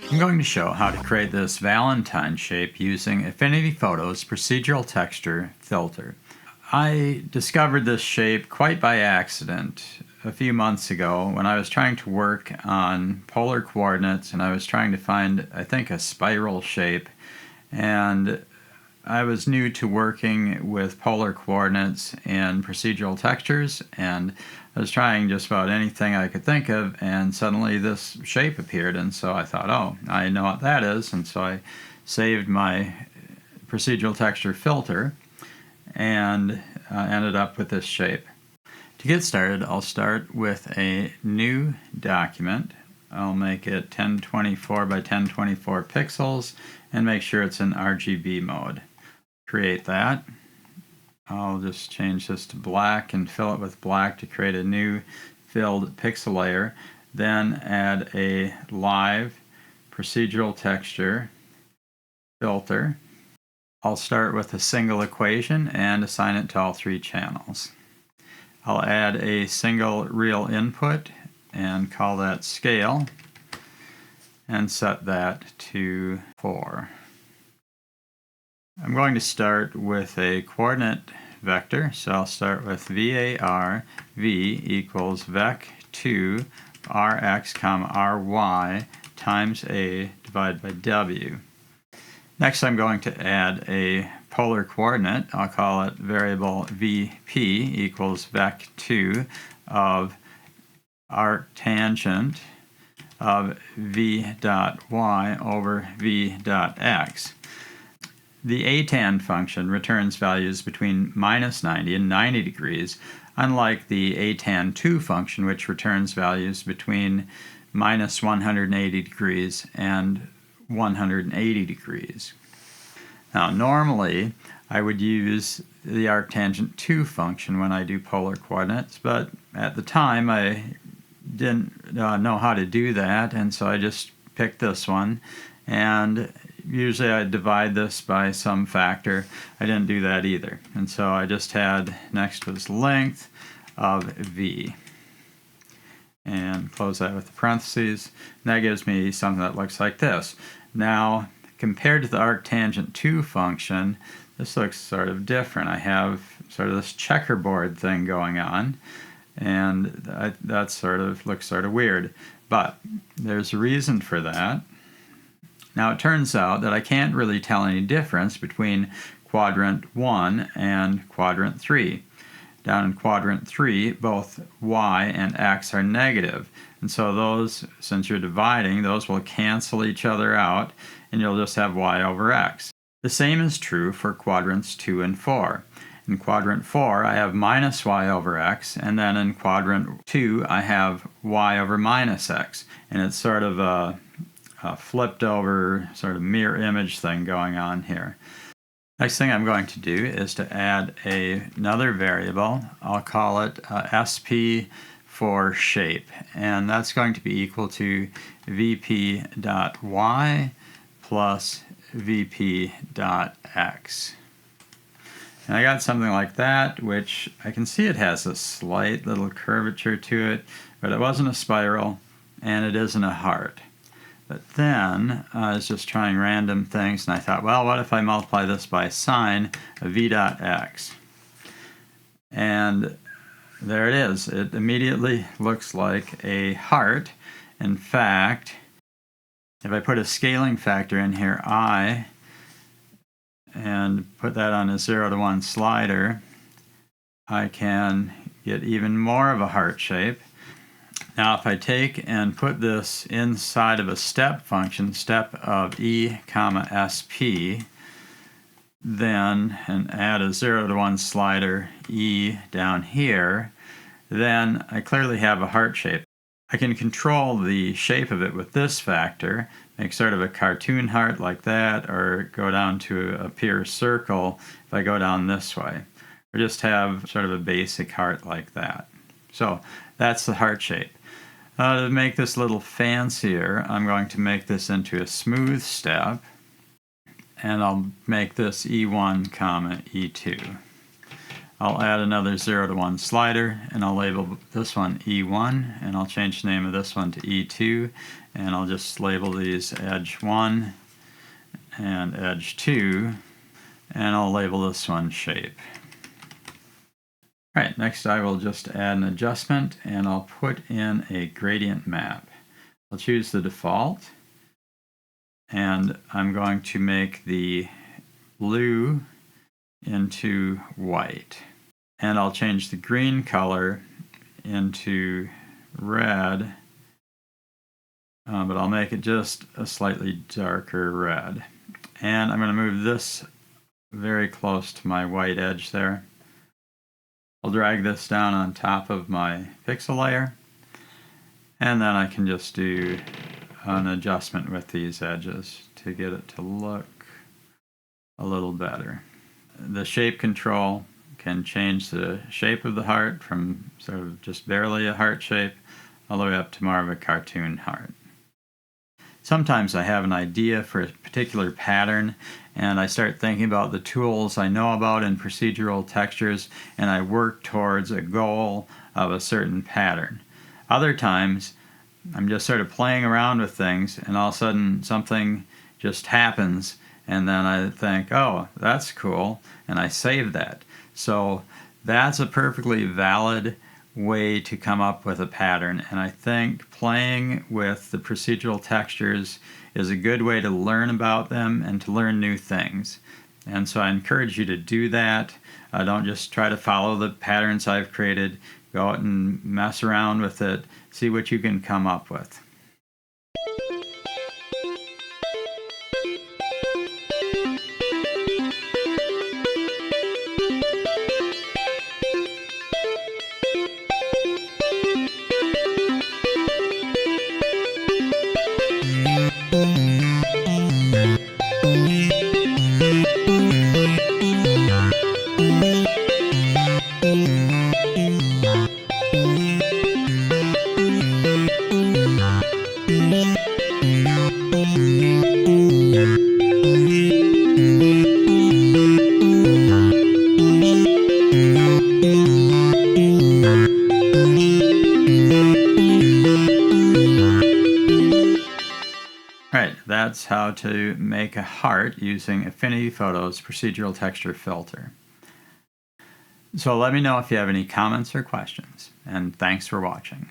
I'm going to show how to create this Valentine shape using Affinity Photo's Procedural Texture filter. I discovered this shape quite by accident a few months ago when I was trying to work on polar coordinates, and I was trying to find, I think, a spiral shape. And I was new to working with polar coordinates and procedural textures, and I was trying just about anything I could think of, and suddenly this shape appeared, and so I thought, oh, I know what that is, and so I saved my procedural texture filter and ended up with this shape. To get started, I'll start with a new document. I'll make it 1024 by 1024 pixels and make sure it's in RGB mode. Create that. I'll just change this to black and fill it with black to create a new filled pixel layer. Then add a live procedural texture filter. I'll start with a single equation and assign it to all three channels. I'll add a single real input and call that scale and set that to 4. I'm going to start with a coordinate vector, so I'll start with var v equals vec2 rx comma ry times a divided by w. Next, I'm going to add a polar coordinate. I'll call it variable vp equals vec2 of arctangent of v.y over v.x. The atan function returns values between minus 90 and 90 degrees, unlike the atan2 function, which returns values between minus 180 degrees and 180 degrees. Now, normally, I would use the arctangent 2 function when I do polar coordinates, but at the time I didn't know how to do that, and so I just picked this one. And usually I divide this by some factor. I didn't do that either. And so I just had, next was length of v. And close that with the parentheses. And that gives me something that looks like this. Now, compared to the arctangent 2 function, this looks sort of different. I have sort of this checkerboard thing going on, and that sort of looks sort of weird. But there's a reason for that. Now, it turns out that I can't really tell any difference between quadrant 1 and quadrant 3. Down in quadrant 3, both y and x are negative. And so those, since you're dividing, those will cancel each other out, and you'll just have y over x. The same is true for quadrants 2 and 4. In quadrant 4, I have minus y over x, and then in quadrant 2, I have y over minus x. And it's sort of a flipped over sort of mirror image thing going on here. Next thing I'm going to do is to add another variable. I'll call it sp for shape, and that's going to be equal to vp.y plus vp.x. And I got something like that, which I can see it has a slight little curvature to it, but it wasn't a spiral, and it isn't a heart. But then I was just trying random things, and I thought, well, what if I multiply this by sine of v.x? And there it is. It immediately looks like a heart. In fact, if I put a scaling factor in here, I, and put that on a 0 to 1 slider, I can get even more of a heart shape. Now, if I take and put this inside of a step function, step of e comma sp, then, and add a 0 to 1 slider e down here, then I clearly have a heart shape. I can control the shape of it with this factor, make sort of a cartoon heart like that, or go down to a pure circle if I go down this way, or just have sort of a basic heart like that. So that's the heart shape. To make this a little fancier, I'm going to make this into a smooth step, and I'll make this E1, comma E2. I'll add another 0 to 1 slider, and I'll label this one E1, and I'll change the name of this one to E2, and I'll just label these edge 1 and edge 2, and I'll label this one shape. All right, next I will just add an adjustment, and I'll put in a gradient map. I'll choose the default, and I'm going to make the blue into white. And I'll change the green color into red, but I'll make it just a slightly darker red. And I'm going to move this very close to my white edge there. I'll drag this down on top of my pixel layer, and then I can just do an adjustment with these edges to get it to look a little better. The shape control can change the shape of the heart from sort of just barely a heart shape all the way up to more of a cartoon heart. Sometimes I have an idea for a particular pattern, and I start thinking about the tools I know about in procedural textures, and I work towards a goal of a certain pattern. Other times, I'm just sort of playing around with things, and all of a sudden something just happens, and then I think, oh, that's cool, and I save that. So that's a perfectly valid way to come up with a pattern, and I think playing with the procedural textures is a good way to learn about them and to learn new things. And so I encourage you to do that. Don't just try to follow the patterns I've created. Go out and mess around with it, see what you can come up with. That's how to make a heart using Affinity Photo's procedural texture filter. So let me know if you have any comments or questions, and thanks for watching.